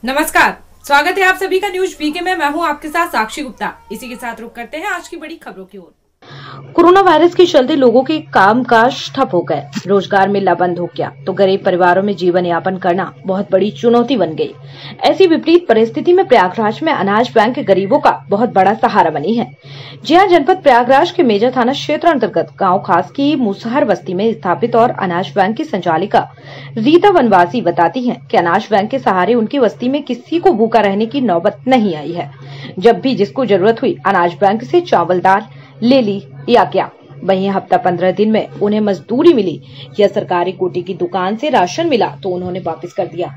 नमस्कार, स्वागत है आप सभी का न्यूज वीके में। मैं हूं आपके साथ साक्षी गुप्ता। इसी के साथ रुक करते हैं आज की बड़ी खबरों की ओर। कोरोना वायरस के चलते लोगों के कामकाज ठप हो गए, रोजगार मिलना बंद हो गया, तो गरीब परिवारों में जीवन यापन करना बहुत बड़ी चुनौती बन गई। ऐसी विपरीत परिस्थिति में प्रयागराज में अनाज बैंक गरीबों का बहुत बड़ा सहारा बनी है। जी हां, जनपद प्रयागराज के मेजा थाना क्षेत्र अंतर्गत गांव खास की मुसहर बस्ती में स्थापित और अनाज बैंक की संचालिका रीता वनवासी बताती है कि अनाज बैंक के सहारे उनकी बस्ती में किसी को भूखा रहने की नौबत नहीं आई है। जब भी जिसको जरूरत हुई अनाज बैंक से चावल दाल ले ली या क्या। वहीं हफ्ता 15 दिन में उन्हें मजदूरी मिली या सरकारी कोटी की दुकान से राशन मिला तो उन्होंने वापस कर दिया।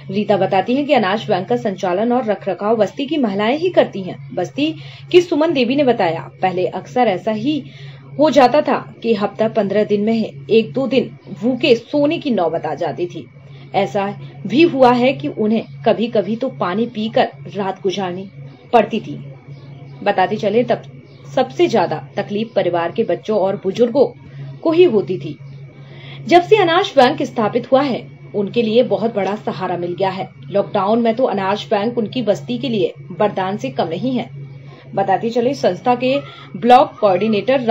रीता बताती हैं कि अनाज बैंक का संचालन और रखरखाव बस्ती की महिलाएं ही करती हैं। बस्ती की सुमन देवी ने बताया, पहले अक्सर ऐसा ही हो जाता था कि हफ्ता 15 दिन में 1-2 दिन भूखे सोने की नौबत आ जाती थी। ऐसा भी हुआ है कि उन्हें कभी कभी तो पानी पीकर रात गुजारनी पड़ती थी। बताते चले तब सबसे ज्यादा तकलीफ परिवार के बच्चों और बुजुर्गों को ही होती थी। जब से अनाज बैंक स्थापित हुआ है उनके लिए बहुत बड़ा सहारा मिल गया है। लॉकडाउन में तो अनाज बैंक उनकी बस्ती के लिए वरदान से कम नहीं है। बताते चले संस्था के block coordinator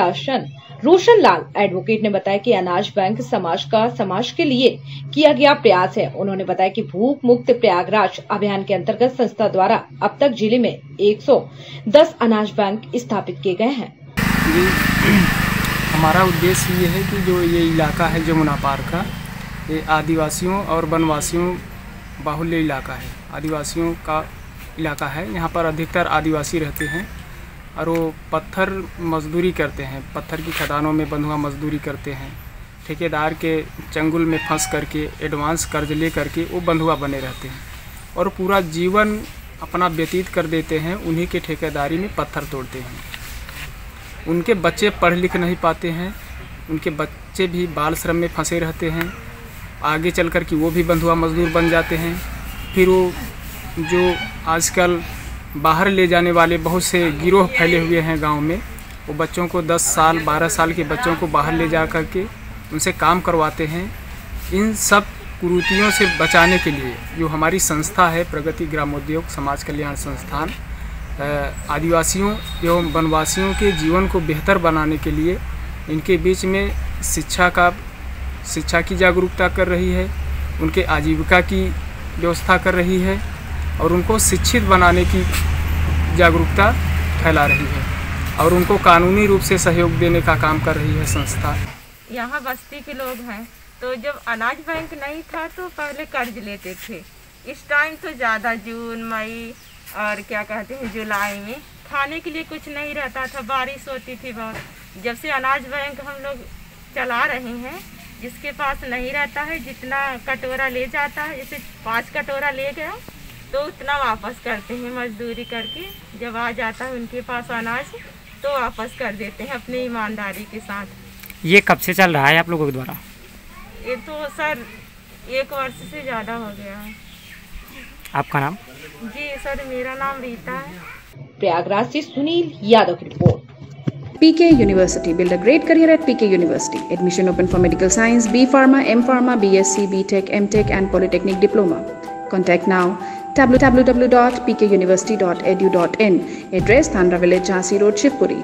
Roshan Lal advocate ने बताया कि अनाज बैंक समाज के लिए किया गया प्रयास है। उन्होंने बताया कि भूख मुक्त प्रयागराज अभियान के अंतर्गत संस्था द्वारा अब तक जिले में 110 अनाज बैंक स्थापित किए गए हैं। हमारा उद्देश्य ये है कि जो ये इलाका है जमुना पार का, ये आदिवासियों और वनवासियों बाहुल्य इलाका है। आदिवासियों का इलाका है, यहाँ पर अधिकतर आदिवासी रहते हैं और वो पत्थर मजदूरी करते हैं, पत्थर की खदानों में बंधुआ मजदूरी करते हैं। ठेकेदार के चंगुल में फंस करके एडवांस कर्ज ले करके वो बंधुआ बने रहते हैं और पूरा जीवन अपना व्यतीत कर देते हैं। उन्हीं के ठेकेदारी में पत्थर तोड़ते हैं। उनके बच्चे पढ़ लिख नहीं पाते हैं, उनके बच्चे भी बाल श्रम में फंसे रहते हैं। आगे चल कर के वो भी बंधुआ मजदूर बन जाते हैं। फिर वो जो आजकल बाहर ले जाने वाले बहुत से गिरोह फैले हुए हैं गांव में, वो बच्चों को 10 साल 12 साल के बच्चों को बाहर ले जा करके उनसे काम करवाते हैं। इन सब कुरीतियों से बचाने के लिए जो हमारी संस्था है प्रगति ग्रामोद्योग समाज कल्याण संस्थान, आदिवासियों एवं वनवासियों के जीवन को बेहतर बनाने के लिए इनके बीच में शिक्षा की जागरूकता कर रही है, उनके आजीविका की व्यवस्था कर रही है और उनको शिक्षित बनाने की जागरूकता फैला रही है और उनको कानूनी रूप से सहयोग देने का काम कर रही है संस्था। यहाँ बस्ती के लोग हैं तो जब अनाज बैंक नहीं था तो पहले कर्ज लेते थे। इस टाइम तो ज़्यादा जून मई और क्या कहते हैं जुलाई में खाने के लिए कुछ नहीं रहता था, बारिश होती थी बहुत। जब से अनाज बैंक हम लोग चला रहे हैं, जिसके पास नहीं रहता है जितना कटोरा ले जाता है, जैसे 5 कटोरा ले गया तो उतना वापस करते हैं मजदूरी करके। जब आ जाता है उनके पास अनाज तो वापस कर देते हैं अपनी ईमानदारी के साथ। ये कब से चल रहा है आप लोगों के द्वारा? ये तो सर 1 वर्ष से ज़्यादा हो गया है। आपका नाम? जी सर, मेरा नाम रीता है। प्रयागराज से सुनील यादव की report. PK University. Build a great career at PK University. Admission open for medical science, B Pharma, M Pharma, BSc, BTech, MTech and Polytechnic Diploma. Contact now www.pkuniversity.edu.in. Address Thandra Village, Jhansi Road, Shivpuri.